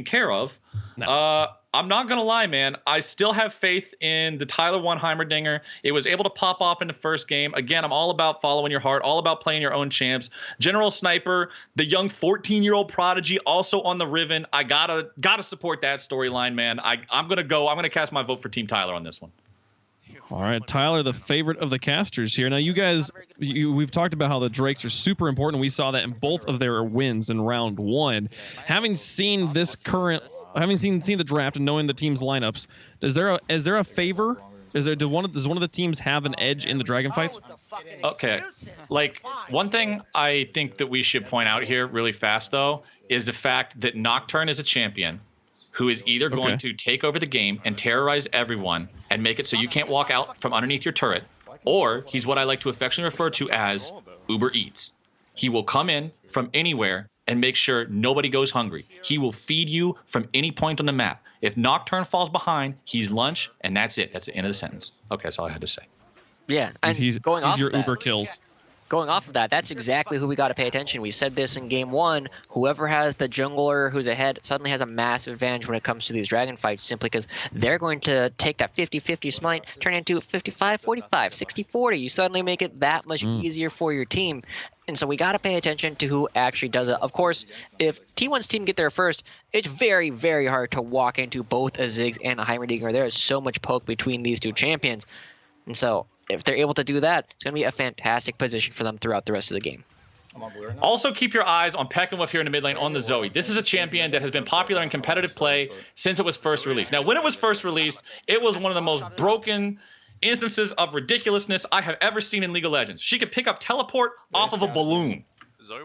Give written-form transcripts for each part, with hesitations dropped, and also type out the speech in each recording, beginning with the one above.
care of. No. I'm not going to lie, man. I still have faith in the TYLER1 Heimerdinger. It was able to pop off in the first game. Again, I'm all about following your heart, all about playing your own champs. General Sniper, the young 14-year-old prodigy, also on the Riven. I gotta support that storyline, man. I'm going to cast my vote for Team Tyler on this one. All right, Tyler, the favorite of the casters here. Now, you guys, we've talked about how the Drakes are super important. We saw that in both of their wins in round 1. Having seen the draft and knowing the team's lineups, is there a favor? Does one of the teams have an edge in the dragon fights? Okay, like one thing I think that we should point out here really fast though is the fact that Nocturne is a champion who is either going to take over the game and terrorize everyone and make it so you can't walk out from underneath your turret, or he's what I like to affectionately refer to as Uber Eats. He will come in from anywhere and make sure nobody goes hungry. He will feed you from any point on the map. If Nocturne falls behind, he's lunch, and that's it. That's the end of the sentence. Okay, that's all I had to say. Yeah, and he's your Uber kills. Going off of that, that's exactly who we got to pay attention. We said this in game 1. Whoever has the jungler who's ahead suddenly has a massive advantage when it comes to these dragon fights, simply because they're going to take that 50-50 smite, turn it into 55-45, 60-40. You suddenly make it that much easier for your team. And so we got to pay attention to who actually does it. Of course, if T1's team get there first, it's very, very hard to walk into both a Ziggs and a Heimerdinger. There is so much poke between these two champions. And so if they're able to do that, it's going to be a fantastic position for them throughout the rest of the game. Also, keep your eyes on Peckenwolf here in the mid lane on the Zoe. This is a champion that has been popular in competitive play since it was first released. Now, when it was first released, it was one of the most broken instances of ridiculousness I have ever seen in League of Legends. She could pick up teleport off of a balloon.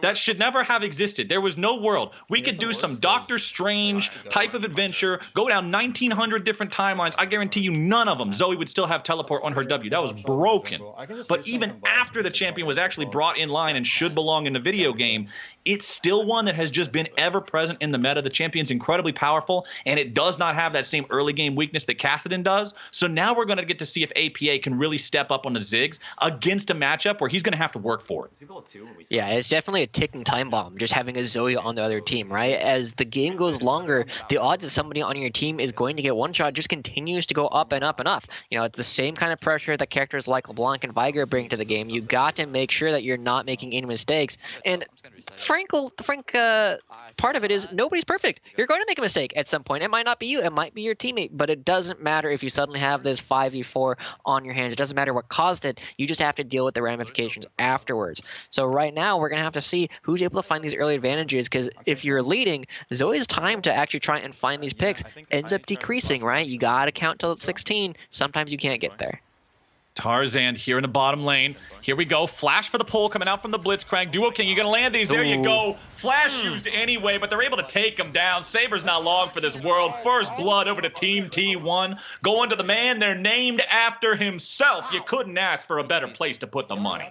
That should never have existed. There was no world. We could do some Doctor Strange type of adventure, go down 1,900 different timelines. I guarantee you none of them Zoe would still have teleport on her W. That was broken. But even after the champion was actually brought in line and should belong in the video game, it's still one that has just been ever present in the meta. The champion's incredibly powerful, and it does not have that same early game weakness that Kassadin does. So now we're going to get to see if APA can really step up on the Ziggs against a matchup where he's going to have to work for it. Yeah, it's definitely a ticking time bomb just having a Zoe on the other team, right? As the game goes longer, the odds that somebody on your team is going to get one shot just continues to go up and up and up. You know, it's the same kind of pressure that characters like LeBlanc and Viger bring to the game. You got to make sure that you're not making any mistakes. And the frank part of it is nobody's perfect. You're going to make a mistake at some point. It might not be you. It might be your teammate. But it doesn't matter if you suddenly have this 5v4 on your hands. It doesn't matter what caused it. You just have to deal with the ramifications afterwards. So right now, we're going to have to see who's able to find these early advantages, because if you're leading, Zoe's time to actually try and find these picks ends up decreasing, right? You got to count till it's 16. Sometimes you can't get there. Tarzan here in the bottom lane. Here we go. Flash for the pull coming out from the Blitzcrank. Duo King, you're going to land these. There you go. Flash used anyway, but they're able to take him down. Saber's not long for this world. First blood over to Team T1. Going to the man they're named after himself. You couldn't ask for a better place to put the money.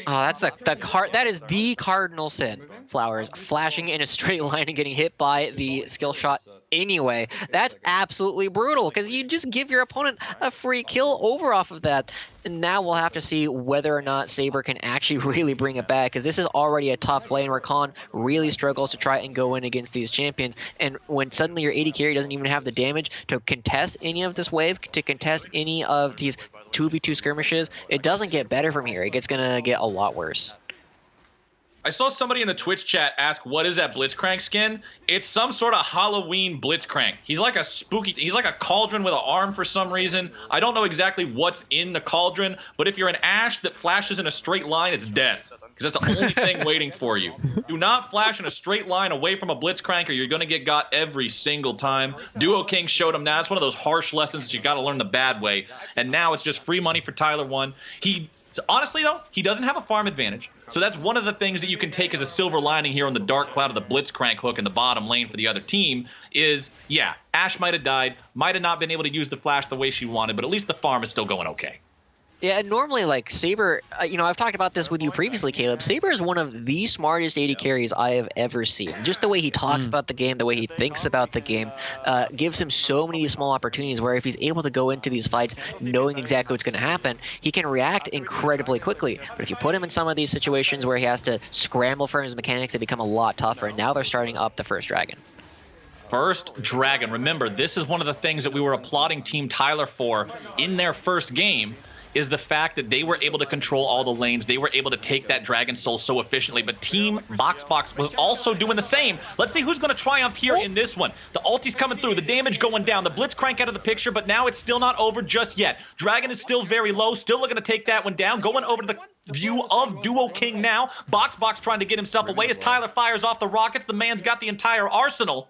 Oh, that is the cardinal sin, Flowers. Flashing in a straight line and getting hit by the skill shot anyway. That's absolutely brutal, because you just give your opponent a free kill over off of that. And now we'll have to see whether or not Saber can actually really bring it back, because this is already a tough lane where Khan really struggles to try and go in against these champions. And when suddenly your AD carry doesn't even have the damage to contest any of this wave, to contest any of these 2v2 skirmishes, it doesn't get better from here. It's going to get a lot worse. I saw somebody in the Twitch chat ask, what is that Blitzcrank skin? It's some sort of Halloween Blitzcrank. He's like a he's like a cauldron with an arm for some reason. I don't know exactly what's in the cauldron, but if you're an Ashe that flashes in a straight line, it's death. Because that's the only thing waiting for you. Do not flash in a straight line away from a Blitzcrank, or you're going to get got every single time. Duo King showed him that. It's one of those harsh lessons that you got to learn the bad way. And now it's just free money for TYLER1. Honestly, though, he doesn't have a farm advantage. So that's one of the things that you can take as a silver lining here on the dark cloud of the Blitzcrank hook in the bottom lane for the other team is, yeah, Ashe might have died, might have not been able to use the flash the way she wanted, but at least the farm is still going okay. Yeah, and normally, like, Saber, I've talked about this with you previously, Caleb. Saber is one of the smartest AD carries I have ever seen. Just the way he talks about the game, the way he thinks about the game, gives him so many small opportunities where if he's able to go into these fights knowing exactly what's going to happen, he can react incredibly quickly. But if you put him in some of these situations where he has to scramble for his mechanics, they become a lot tougher, and now they're starting up the first dragon. First Dragon. Remember, this is one of the things that we were applauding Team Tyler for in their first game, is the fact that they were able to control all the lanes. They were able to take that Dragon Soul so efficiently, but Team Box was also doing the same. Let's see who's going to triumph here in this one. The ulti's coming through, the damage going down, the Blitz crank out of the picture, but now it's still not over just yet. Dragon is still very low, still looking to take that one down, going over to the view of Duo King now. Box trying to get himself away as Tyler fires off the rockets. The man's got the entire arsenal.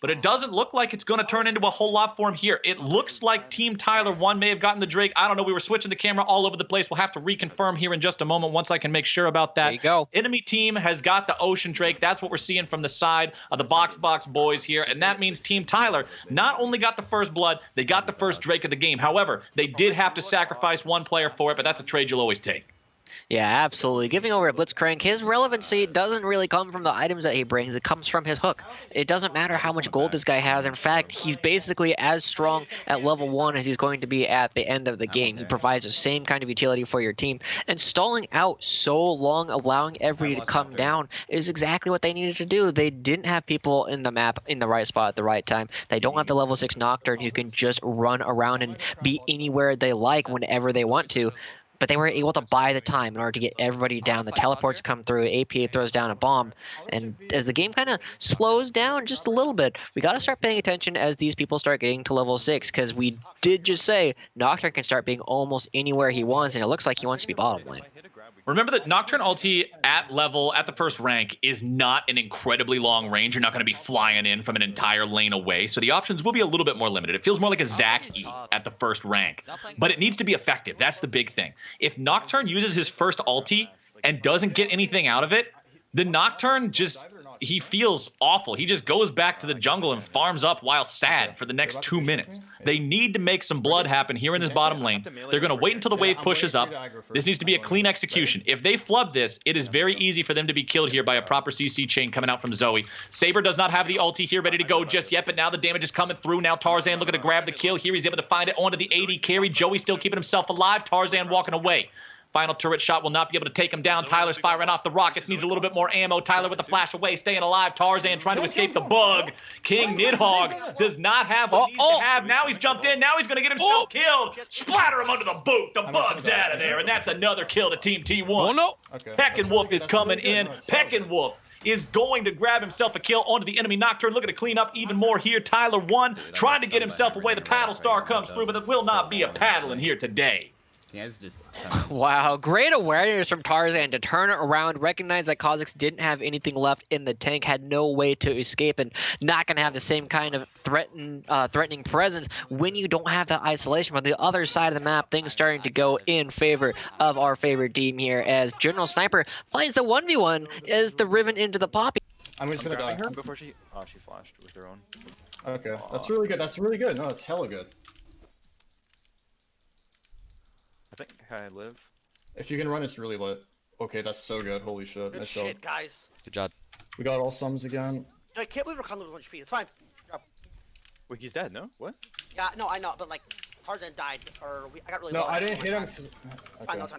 But it doesn't look like it's going to turn into a whole lot for him here. It looks like Team TYLER1 may have gotten the Drake. I don't know. We were switching the camera all over the place. We'll have to reconfirm here in just a moment once I can make sure about that. There you go. Enemy team has got the Ocean Drake. That's what we're seeing from the side of the Box boys here. And that means Team Tyler not only got the first blood, they got the first Drake of the game. However, they did have to sacrifice one player for it, but that's a trade you'll always take. Yeah, absolutely. Giving over a Blitzcrank, his relevancy doesn't really come from the items that he brings. It comes from his hook. It doesn't matter how much gold this guy has. In fact, he's basically as strong at level 1 as he's going to be at the end of the game. He provides the same kind of utility for your team. And stalling out so long, allowing everybody to come down, is exactly what they needed to do. They didn't have people in the map in the right spot at the right time. They don't have the level 6 Nocturne who can just run around and be anywhere they like whenever they want to. But they were able to buy the time in order to get everybody down. The teleports come through, APA throws down a bomb, and as the game kind of slows down just a little bit, we got to start paying attention as these people start getting to level 6, because we did just say Nocturne can start being almost anywhere he wants, and it looks like he wants to be bottom lane. Remember that Nocturne ulti at the first rank is not an incredibly long range. You're not going to be flying in from an entire lane away, so the options will be a little bit more limited. It feels more like a Zac E at the first rank, but it needs to be effective. That's the big thing. If Nocturne uses his first ulti and doesn't get anything out of it, the Nocturne he feels awful. He just goes back to the jungle and farms up while sad for the next 2 minutes. They need to make some blood happen here in his bottom lane. They're going to wait until the wave pushes up. This needs to be a clean execution. If they flub this, it is very easy for them to be killed here by a proper CC chain coming out from Zoe. Saber does not have the ulti here ready to go just yet, but now the damage is coming through. Now Tarzan looking to grab the kill here. He's able to find it onto the AD carry. Joey still keeping himself alive. Tarzan walking away. Final turret shot will not be able to take him down. Tyler's firing off the rockets. Needs a little bit more ammo. Tyler with the flash away, staying alive. Tarzan trying to escape the bug. King Nidhogg does not have what he needs to have. Now he's jumped in. Now he's going to get himself killed. Splatter him under the boot. The bug's out of there. And that's another kill to Team T1. Oh, no. Peckinwolf is coming in. Peckinwolf is going to grab himself a kill onto the enemy Nocturne. Looking to clean up even more here. TYLER1 trying to get himself away. The paddle star comes through, but it will not be a paddling here today. Wow, great awareness from Tarzan to turn it around, recognize that Kha'Zix didn't have anything left in the tank, had no way to escape, and not going to have the same kind of threatening presence when you don't have that isolation. But on the other side of the map, things starting to go in favor of our favorite team here as General Sniper finds the 1v1 as the Riven into the Poppy. I'm just gonna die. Before she flashed with her own. Okay, that's really good. That's really good. No, that's hella good. I think I live. If you can run, it's really lit. Okay, that's so good. Holy shit. Good Nice shit, job. guys. Good job. We got all sums again. I can't believe we're kind of losing HP. It's fine. Wait, he's dead, no? What? Yeah, no, I know, but like Tarzan died, or I got really No, low. I didn't hit him. Fine, Okay. that's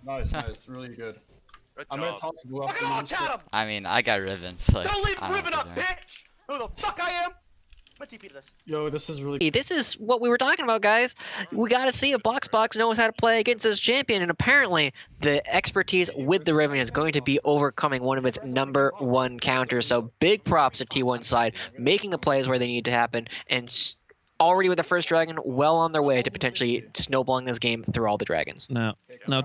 fine. Nice, really good. Good I'm gonna job. toss blue Look up. at all chat him! I mean, I got Riven, so like, Don't leave I don't Riven know up, what to do. bitch! Who the fuck I am? I'm gonna TP to this. Yo, this is really. This is what we were talking about, guys. We got to see if Box knows how to play against this champion, and apparently the expertise with the Riven is going to be overcoming one of its #1 counters. So big props to T1's side, making the plays where they need to happen, and already with the first dragon, well on their way to potentially snowballing this game through all the dragons. Now,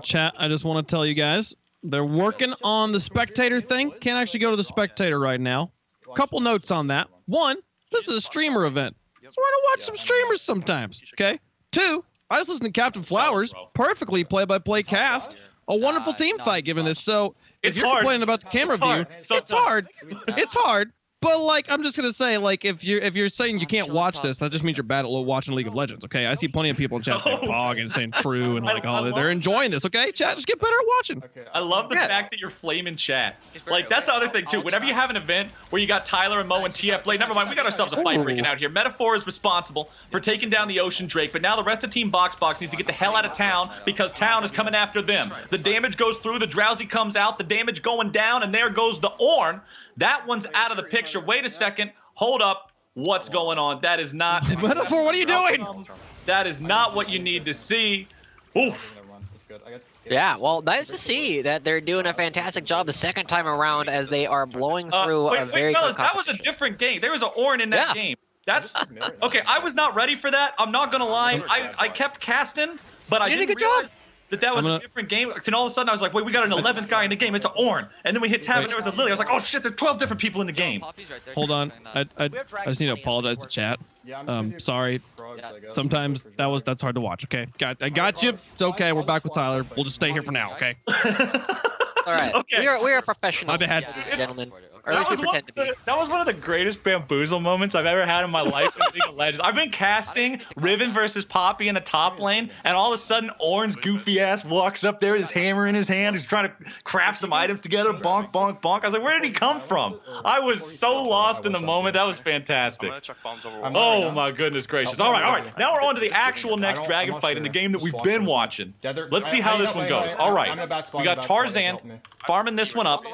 chat, I just want to tell you guys, they're working on the spectator thing. Can't actually go to the spectator right now. Couple notes on that. One, this is a streamer event, so we're gonna watch some streamers sometimes, okay? Two, I just listened to Captain Flowers, perfectly play-by-play cast, a wonderful team fight given this, so if It's you're hard. complaining about the camera view, it's hard, but like, I'm just gonna say, like, if you're saying you can't watch this, that just means you're bad at watching League of Legends, okay? I see plenty of people in chat saying Pog and saying True and like all that. They're enjoying this, okay? Chat, just get better at watching. Okay, I love the fact that you're flaming chat. Like, that's the other thing, too. Whenever you have an event where you got Tyler and Mo and TF Blade, never mind, we got ourselves a fight breaking out here. Metaphor is responsible for taking down the Ocean Drake, but now the rest of Team Box needs to get the hell out of town because town is coming after them. The damage goes through, the Drowsy comes out, the damage going down, and there goes the Ornn. That one's out of the picture. Wait a second. Hold up. What's going on? That is not Metaphor, what are you doing? That is not what you need to see. Oof. Yeah, well, nice to see that they're doing a fantastic job the second time around as they are blowing through a very fellas, good that was a competition. different game. There was an Orin in that game. That's okay. I was not ready for that. I'm not gonna lie. I kept casting, but I You did a didn't good job. realize that was a different game. And all of a sudden, I was like, wait, we got an 11th guy in the game. It's an Orin. And then we hit tab, and there was a Lily. I was like, oh shit, there's 12 different people in the game. Hold on. I just need to apologize to chat. Sorry. Sometimes that's hard to watch. Okay, I got you. It's okay. We're back with Tyler. We'll just stay here for now. Okay. All right. Okay. We are professionals, My bad. ladies and gentlemen. Or at least we pretend to be. That was one of the greatest bamboozle moments I've ever had in my life in League of Legends. I've been casting Riven versus Poppy in the top lane, and all of a sudden, Orin's goofy ass walks up there with his hammer in his hand. He's trying to craft some items together. Bonk, bonk, bonk. I was like, where did he come from? I was so lost in the moment. That was fantastic. Oh my goodness gracious. All right. Now we're on to the actual next dragon fight in the game that we've been watching. Let's see how this one goes. All right. We got Tarzan farming this one up,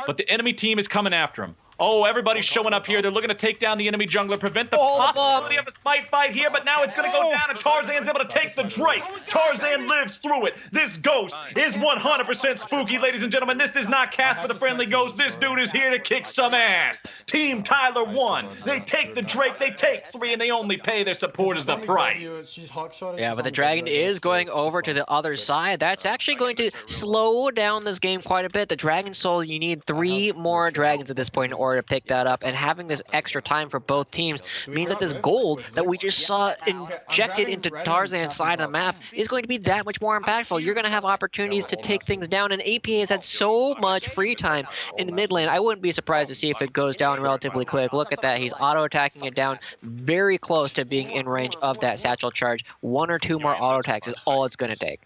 but the enemy team is coming after him. Oh, everybody's showing up here. They're looking to take down the enemy jungler, prevent the possibility of a smite fight here, but now it's going to go down, and Tarzan's able to take the Drake. Tarzan lives through it. This ghost is 100% spooky, ladies and gentlemen. This is not Casper the Friendly Ghost. This dude is here to kick some ass. Team TYLER1. They take the Drake, they take 3, and they only pay their supporters the price. Yeah, but the dragon is going over to the other side. That's actually going to slow down this game quite a bit. The Dragon Soul, you need 3 more dragons at this point in order to pick that up, and having this extra time for both teams means that this gold that we just saw injected into Tarzan's side of the map is going to be that much more impactful. You're going to have opportunities to take things down, and APA has had so much free time in the mid lane. I wouldn't be surprised to see if it goes down relatively quick. Look at that. He's auto-attacking it down, very close to being in range of that satchel charge. 1 or 2 more auto-attacks is all it's going to take.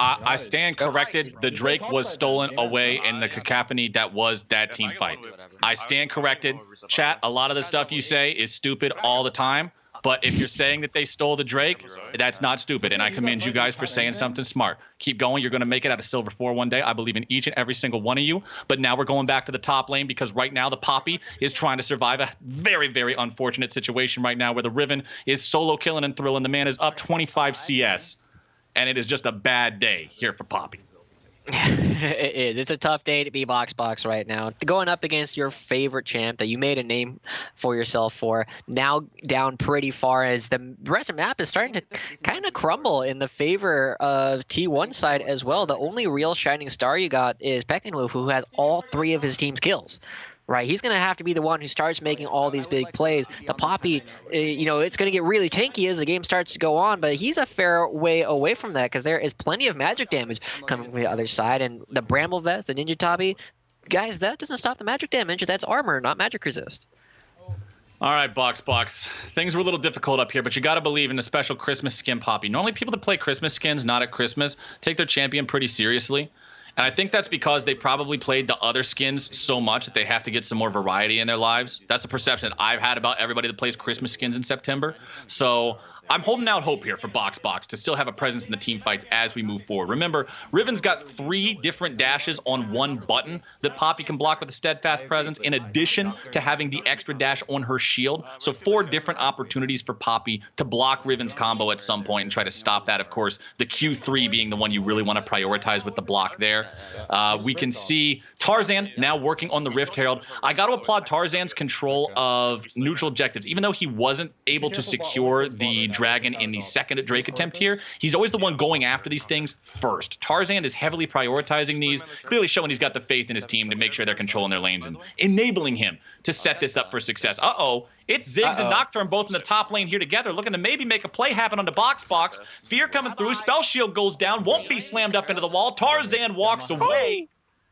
I stand corrected. The Drake was stolen away in the cacophony that was that team fight. I stand corrected. Chat, a lot of the stuff you say is stupid all the time. But if you're saying that they stole the Drake, that's not stupid. And I commend you guys for saying something smart. Keep going. You're going to make it out of Silver 4 one day. I believe in each and every single one of you. But now we're going back to the top lane because right now the Poppy is trying to survive a very, very unfortunate situation right now where the Riven is solo killing and thrilling. The man is up 25 CS. And it is just a bad day here for Poppy. It is. It's a tough day to be Box right now. Going up against your favorite champ that you made a name for yourself for, now down pretty far as the rest of the map is starting to kind of crumble in the favor of T1 side as well. The only real shining star you got is Peckinwolf, who has all 3 of his team's kills. Right, he's going to have to be the one who starts making all these big plays. The Poppy, it's going to get really tanky as the game starts to go on, but he's a fair way away from that because there is plenty of magic damage coming from the other side. And the Bramble Vest, the Ninja Tabi, guys, that doesn't stop the magic damage. That's armor, not magic resist. All right, Box. Things were a little difficult up here, but you got to believe in the special Christmas skin Poppy. Normally people that play Christmas skins, not at Christmas, take their champion pretty seriously. And I think that's because they probably played the other skins so much that they have to get some more variety in their lives. That's the perception that I've had about everybody that plays Christmas skins in September. So I'm holding out hope here for Box to still have a presence in the team fights as we move forward. Remember, Riven's got 3 different dashes on 1 button that Poppy can block with a steadfast presence, in addition to having the extra dash on her shield. So 4 different opportunities for Poppy to block Riven's combo at some point and try to stop that. Of course, the Q3 being the one you really want to prioritize with the block there. We can see Tarzan now working on the Rift Herald. I got to applaud Tarzan's control of neutral objectives. Even though he wasn't able to secure the dragon in the second Drake attempt here, he's always the one going after these things first. Tarzan is heavily prioritizing these, clearly showing he's got the faith in his team to make sure they're controlling their lanes and enabling him to set this up for success. It's Ziggs and Nocturne both in the top lane here together, looking to maybe make a play happen on the Box. Fear coming through, Spell Shield goes down, won't be slammed up into the wall. Tarzan walks away.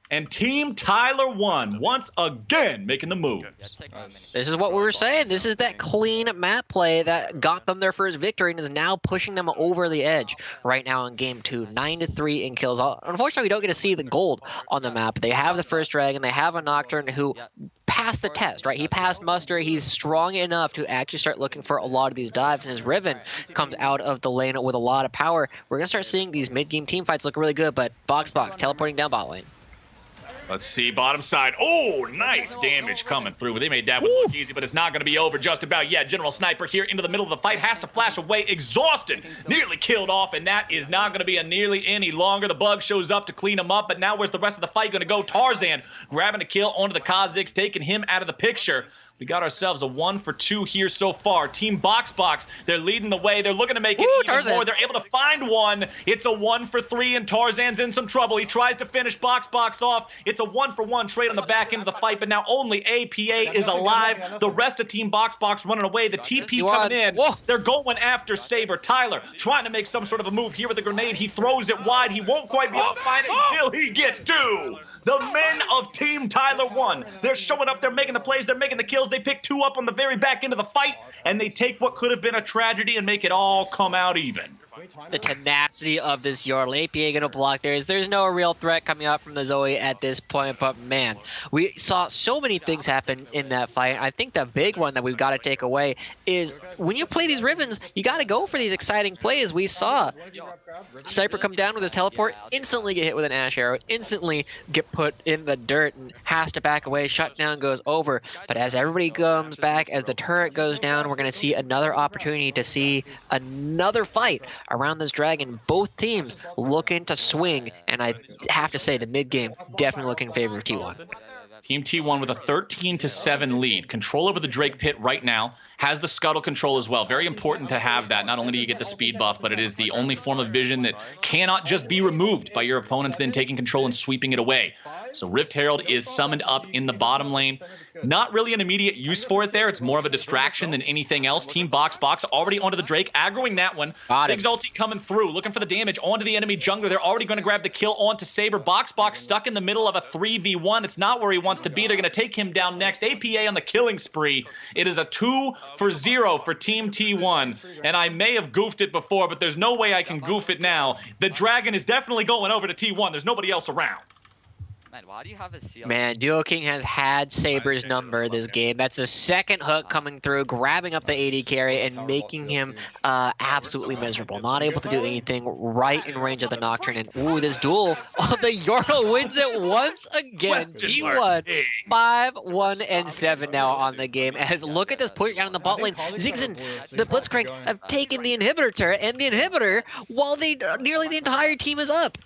And Team TYLER1 once again making the moves. This is what we were saying. This is that clean map play that got them their first victory and is now pushing them over the edge right now in game 2. 9-3 in kills. Unfortunately, we don't get to see the gold on the map. They have the first dragon. They have a Nocturne who passed the test, right? He passed muster. He's strong enough to actually start looking for a lot of these dives. And as Riven comes out of the lane with a lot of power, we're going to start seeing these mid-game team fights look really good. But Box teleporting down bot lane. Let's see, bottom side. Oh, nice damage coming through. They made that one look easy, but it's not going to be over just about yet. General Sniper here into the middle of the fight, has to flash away, exhausted, nearly killed off, and that is not going to be a nearly any longer. The bug shows up to clean him up, but now where's the rest of the fight going to go? Tarzan grabbing a kill onto the Kazakhs, taking him out of the picture. We got ourselves a 1 for 2 here so far. Team Box, they're leading the way. They're looking to make it even more. They're able to find one. It's a 1 for 3, and Tarzan's in some trouble. He tries to finish Box off. It's a 1 for 1 trade on the back end of the fight, but now only APA is alive. The rest of Team Box running away. The TP coming in. They're going after Saber. Tyler trying to make some sort of a move here with the grenade. He throws it wide. He won't quite be able to find it until he gets to the men of Team TYLER1. They're showing up. They're making the plays. They're making the kills. They pick 2 up on the very back end of the fight, and they take what could have been a tragedy and make it all come out even. The tenacity of this Jarl. APA gonna block theirs. There's no real threat coming out from the Zoe at this point, but man, we saw so many things happen in that fight. I think the big one that we've got to take away is when you play these Rivens, you got to go for these exciting plays. We saw Sniper come down with his teleport, instantly get hit with an Ash Arrow, instantly get put in the dirt and has to back away. Shutdown goes over, but as everybody comes back, as the turret goes down, we're going to see another opportunity to see another fight around this dragon. Both teams looking to swing, and I have to say the mid game definitely looking in favor of T1. Team T1 with a 13-7 lead. Control over the Drake pit right now. Has the scuttle control as well. Very important to have that. Not only do you get the speed buff, but it is the only form of vision that cannot just be removed by your opponents then taking control and sweeping it away. So Rift Herald is summoned up in the bottom lane. Not really an immediate use for it there. It's more of a distraction than anything else. Team Box already onto the Drake, aggroing that one. Big ulti coming through, looking for the damage onto the enemy jungler. They're already going to grab the kill onto Saber. Box stuck in the middle of a 3v1. It's not where he wants to be. They're going to take him down next. APA on the killing spree. It is a 2 for 0 for Team T1. And I may have goofed it before, but there's no way I can goof it now. The dragon is definitely going over to T1. There's nobody else around. Why do you have a seal? Man, Duo King has had Saber's number this game. That's the second hook coming through, grabbing up the AD carry and making him absolutely miserable. Not able to do anything right in range of the Nocturne. And ooh, this duel, the Jarl wins it once again. T1, 5-1-7 now on the game. As look at this push down in the bot lane. Ziggs and the Blitzcrank have taken the inhibitor turret and the inhibitor while nearly the entire team is up.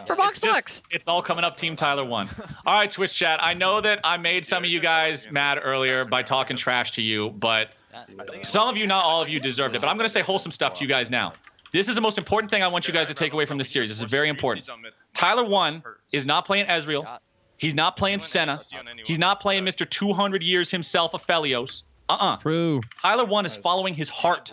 For Box. It's all coming up Team TYLER1. All right, Twitch chat. I know that I made some of you guys mad earlier by talking trash to you, but some of you, not all of you, deserved it. But I'm going to say wholesome stuff to you guys now. This is the most important thing I want you guys to take away from this series. This is very important. TYLER1 is not playing Ezreal. He's not playing Senna. He's not playing Mr. 200 years himself, Aphelios. True. TYLER1 is following his heart.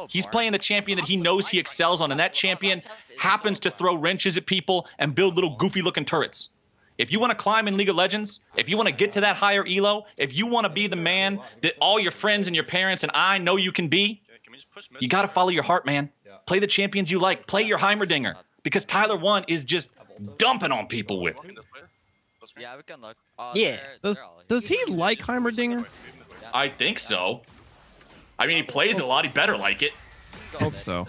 He's playing the champion that he knows he excels on, and that champion happens to throw wrenches at people and build little goofy-looking turrets. If you want to climb in League of Legends, if you want to get to that higher elo, if you want to be the man that all your friends and your parents and I know you can be, you got to follow your heart, man. Play the champions you like. Play your Heimerdinger, because TYLER1 is just dumping on people with it. Yeah, we can look. Yeah. Does he like Heimerdinger? I think so. I mean, he plays it a lot. He better like it. Hope so.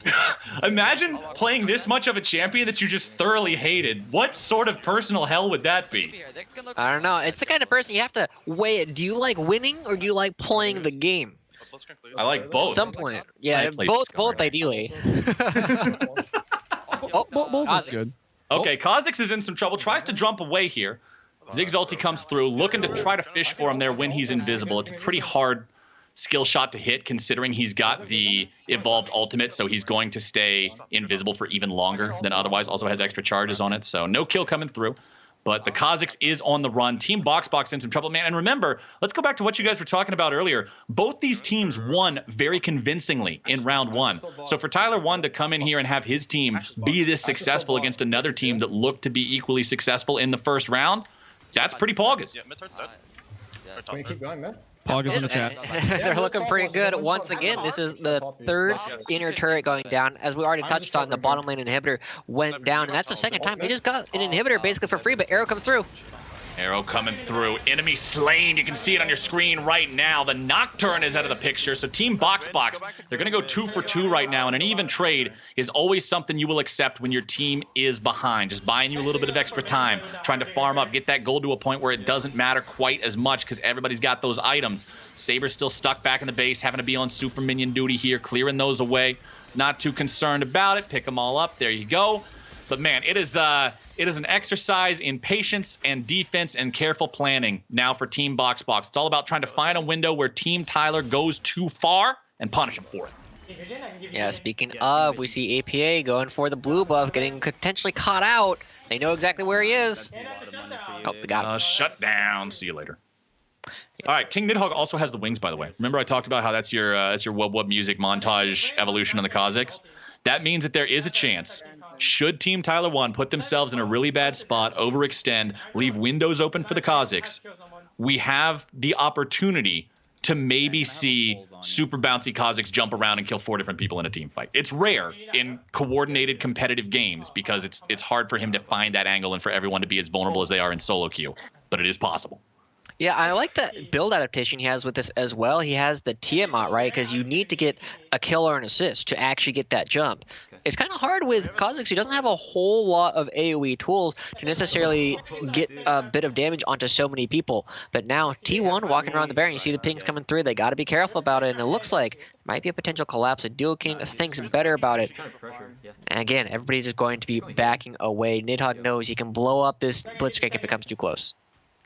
Imagine playing this much of a champion that you just thoroughly hated. What sort of personal hell would that be? I don't know. It's the kind of person you have to weigh it. Do you like winning or do you like playing the game? I like both. At some point. Yeah, both ideally. Both is good. Okay, Kazakhs is in some trouble. Tries to jump away here. Ziggs ulti comes through, looking to try to fish for him there when he's invisible. It's a pretty hard skill shot to hit, considering he's got the evolved ultimate, so he's going to stay invisible for even longer than otherwise. Also has extra charges on it, so no kill coming through. But the Kazakhs is on the run. Team Box in some trouble, man. And remember, let's go back to what you guys were talking about earlier. Both these teams won very convincingly in round 1. So for TYLER1 to come in here and have his team be this successful against another team that looked to be equally successful in the first round, that's pretty poggers. Can we keep going, man? Pog is in the chat. They're looking pretty good. Once again, this is the third inner turret going down. As we already touched on, the bottom lane inhibitor went down, and that's the second time. They just got an inhibitor basically for free, but arrow comes through. Arrow coming through. Enemy slain. You can see it on your screen right now. The Nocturne is out of the picture. So Team Box, they're going to go 2 for 2 right now. And an even trade is always something you will accept when your team is behind. Just buying you a little bit of extra time, trying to farm up, get that gold to a point where it doesn't matter quite as much because everybody's got those items. Saber's still stuck back in the base, having to be on super minion duty here, clearing those away. Not too concerned about it. Pick them all up. There you go. But man, it is an exercise in patience and defense and careful planning now for Team Box. It's all about trying to find a window where Team Tyler goes too far and punish him for it. Yeah, speaking of, we see APA going for the blue buff, getting potentially caught out. They know exactly where he is. Oh, they got him. Shut down. See you later. All right, King Nidhogg also has the wings, by the way. Remember I talked about how that's your wub wub music montage evolution on the Kazakhs? That means that there is a chance, should Team TYLER1 put themselves in a really bad spot, overextend, leave windows open for the Kazakhs, we have the opportunity to maybe see super bouncy Kazakhs jump around and kill 4 different people in a team fight. It's rare in coordinated competitive games because it's hard for him to find that angle and for everyone to be as vulnerable as they are in solo queue, but it is possible. Yeah, I like the build adaptation he has with this as well. He has the Tiamat, right? Because you need to get a kill or an assist to actually get that jump. It's kind of hard with Kazakhs, who doesn't have a whole lot of AoE tools to necessarily get a bit of damage onto so many people. But now T1 walking around the Baron, you see the pings coming through. They got to be careful about it, and it looks like might be a potential collapse. Duo King thinks better about it. And again, everybody's just going to be backing away. Nidhogg knows he can blow up this Blitzcrank if it comes too close.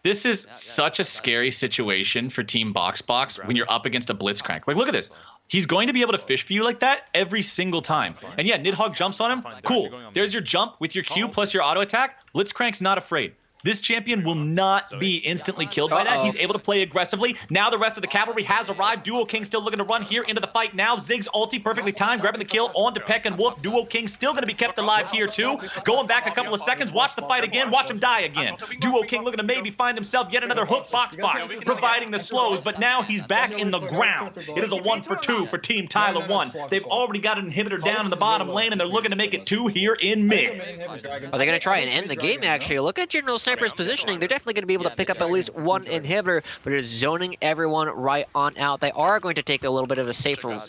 This is such a scary situation for Team Box when you're up against a Blitzcrank. Like, look at this. He's going to be able to fish for you like that every single time. And yeah, Nidhogg jumps on him. Cool. There's your jump with your Q plus your auto attack. Blitzcrank's not afraid. This champion will not be instantly killed by that. He's able to play aggressively. Now the rest of the cavalry has arrived. Duo King still looking to run here into the fight now. Zig's ulti perfectly timed, grabbing the kill onto Peck and Wolf. Duo King still going to be kept alive here too. Going back a couple of seconds. Watch the fight again. Watch him die again. Duo King looking to maybe find himself yet another hook box, providing the slows. But now he's back in the ground. It is a 1 for 2 for Team TYLER1. They've already got an inhibitor down in the bottom lane, and they're looking to make it 2 here in mid. Are they going to try and end the game, actually? Look at General Sniper's positioning. They're definitely going to be able to pick up at least 1 inhibitor, but it is zoning everyone right on out. They are going to take a little bit of a safer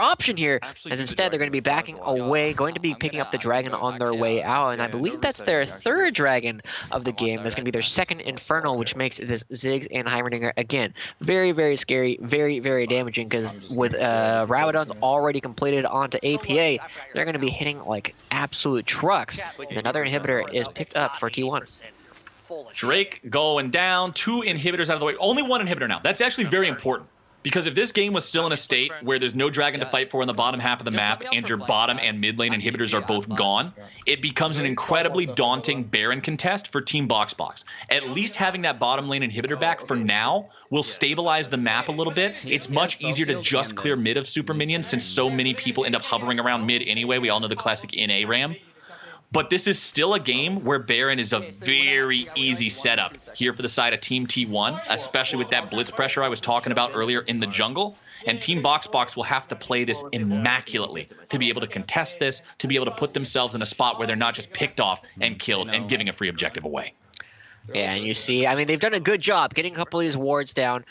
option here, as instead they're going to be backing away, going to be picking up the dragon on their way out, and I believe that's their 3rd dragon of the game. That's going to be their 2nd Infernal, which makes this Ziggs and Heimerdinger, again, very, very scary, very, very damaging, because with Rabadon's already completed onto APA, they're going to be hitting like absolute trucks, as another inhibitor is picked up for T1. Drake going down, 2 inhibitors out of the way. Only 1 inhibitor now. That's actually very important. Because if this game was still in a state where there's no dragon to fight for in the bottom half of the map and your bottom and mid lane inhibitors are both gone, it becomes an incredibly daunting Baron contest for Team Box. At least having that bottom lane inhibitor back for now will stabilize the map a little bit. It's much easier to just clear mid of super minions since so many people end up hovering around mid anyway. We all know the classic NA ram. But this is still a game where Baron is a very easy setup here for the side of Team T1, especially with that blitz pressure I was talking about earlier in the jungle. And Team Box will have to play this immaculately to be able to contest this, to be able to put themselves in a spot where they're not just picked off and killed and giving a free objective away. Yeah, and you see, I mean, they've done a good job getting a couple of these wards down.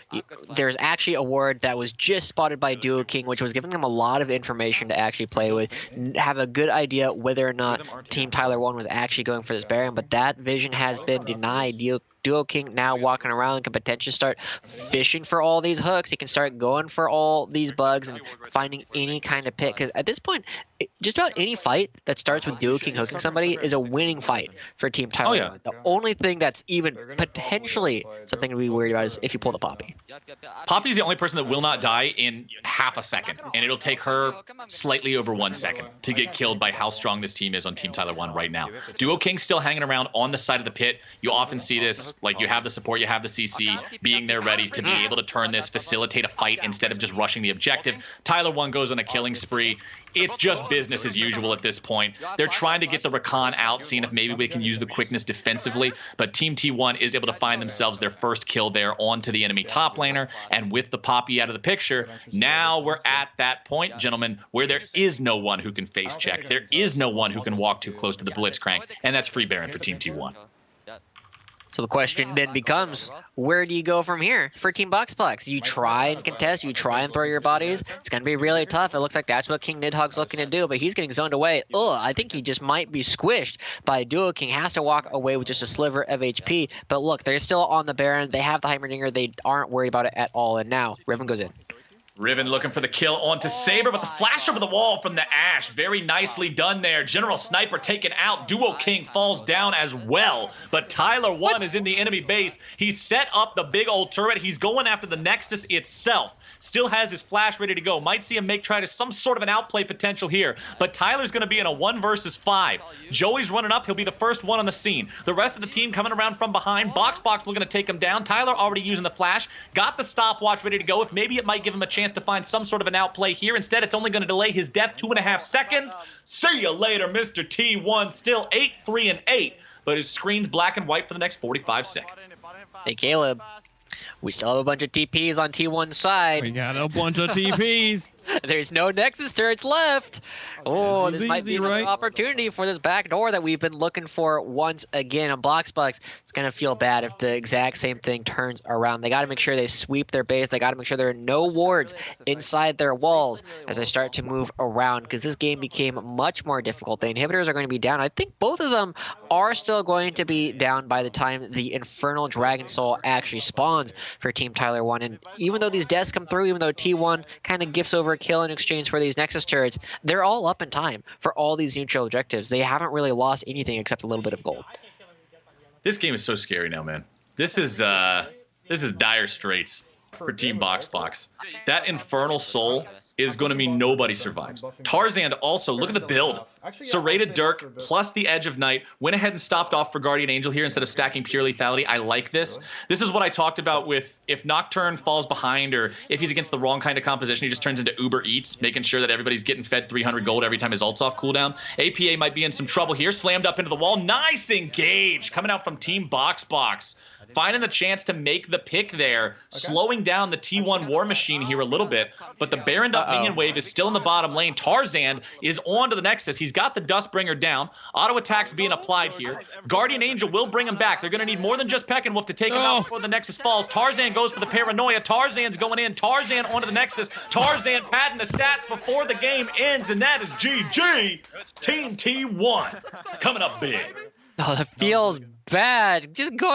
There's actually a ward that was just spotted by Duo King, which was giving them a lot of information to actually play with, have a good idea whether or not Team TYLER1 was actually going for this Baron, but that vision has been denied. Duo King now walking around can potentially start fishing for all these hooks. He can start going for all these bugs and finding any kind of pick. Because at this point, just about any fight that starts with Duo King hooking somebody is a winning fight for Team TYLER1. Oh, yeah. The only thing that's even potentially something to be worried about is if you pull the Poppy. Poppy's the only person that will not die in half a second, and it'll take her slightly over 1 second to get killed by how strong this team is on Team TYLER1 right now. Duo King still hanging around on the side of the pit. You often see this, like you have the support, you have the CC, being there ready to be able to turn this, facilitate a fight instead of just rushing the objective. TYLER1 goes on a killing spree. It's just business as usual at this point. They're trying to get the Rakan out, seeing if maybe we can use the quickness defensively, but Team T1 is able to find themselves their first kill there onto the enemy top laner, and with the Poppy out of the picture, now we're at that point, gentlemen, where there is no one who can face check. There is no one who can walk too close to the Blitzcrank, and that's free Baron for Team T1. So the question then becomes, where do you go from here for Team Boxplex? You try and contest, you try and throw your bodies. It's going to be really tough. It looks like that's what King Nidhogg's looking to do, but he's getting zoned away. I think he just might be squished by Duo King. Has to walk away with just a sliver of HP. But look, they're still on the Baron. They have the Heimerdinger. They aren't worried about it at all. And now, Riven goes in. Riven looking for the kill onto Saber, but the flash over the wall from the Ashe. Very nicely done there. General Sniper taken out. Duo King falls down as well. But TYLER1 is in the enemy base. He's set up the big old turret. He's going after the Nexus itself. Still has his flash ready to go. Might see him try to some sort of an outplay potential here. But Tyler's going to be in a 1 versus 5. Joey's running up. He'll be the first one on the scene. The rest of the team coming around from behind. Boxbox looking to take him down. Tyler already using the flash. Got the stopwatch ready to go. If maybe it might give him a chance to find some sort of an outplay here. Instead, it's only going to delay his death 2.5 seconds. See you later, Mr. T1. Still 8-3-8. But his screen's black and white for the next 45 seconds. Hey, Caleb. We still have a bunch of TPs on T1's side. We got a bunch of TPs. There's no Nexus turrets left. Oh, this might be easy, another right? opportunity for this back door that we've been looking for once again on Boxplex. It's going to feel bad if the exact same thing turns around. They got to make sure they sweep their base. They got to make sure there are no wards inside their walls as they start to move around, because this game became much more difficult. The inhibitors are going to be down. I think both of them are still going to be down by the time the Infernal Dragon Soul actually spawns for Team TYLER1. And even though these deaths come through, even though T1 kind of gifts over a kill in exchange for these Nexus turrets, they're all up in time for all these neutral objectives. They haven't really lost anything except a little bit of gold. This game is so scary now, man. This is dire straits for Team Boxbox. That Infernal Soul is going to mean nobody survives. Tarzan also, look at the build. Serrated Dirk plus the Edge of Night. Went ahead and stopped off for Guardian Angel here instead of stacking pure lethality. I like this. This is what I talked about with if Nocturne falls behind or if he's against the wrong kind of composition, he just turns into Uber Eats, making sure that everybody's getting fed 300 gold every time his ult's off cooldown. APA might be in some trouble here. Slammed up into the wall. Nice engage coming out from Team Boxbox. Finding the chance to make the pick there, slowing down the T1 War Machine here a little bit, but the Baroned up minion wave is still in the bottom lane. Tarzan is on to the Nexus. He's got the Dustbringer down. Auto attacks being applied here. Guardian Angel will bring him back. They're going to need more than just Peckinwolf to take him out before the Nexus falls. Tarzan goes for the Paranoia. Tarzan's going in. Tarzan onto the Nexus. Tarzan padding the stats before the game ends, and that is GG. Team T1 coming up big. Oh, that feels bad. Just go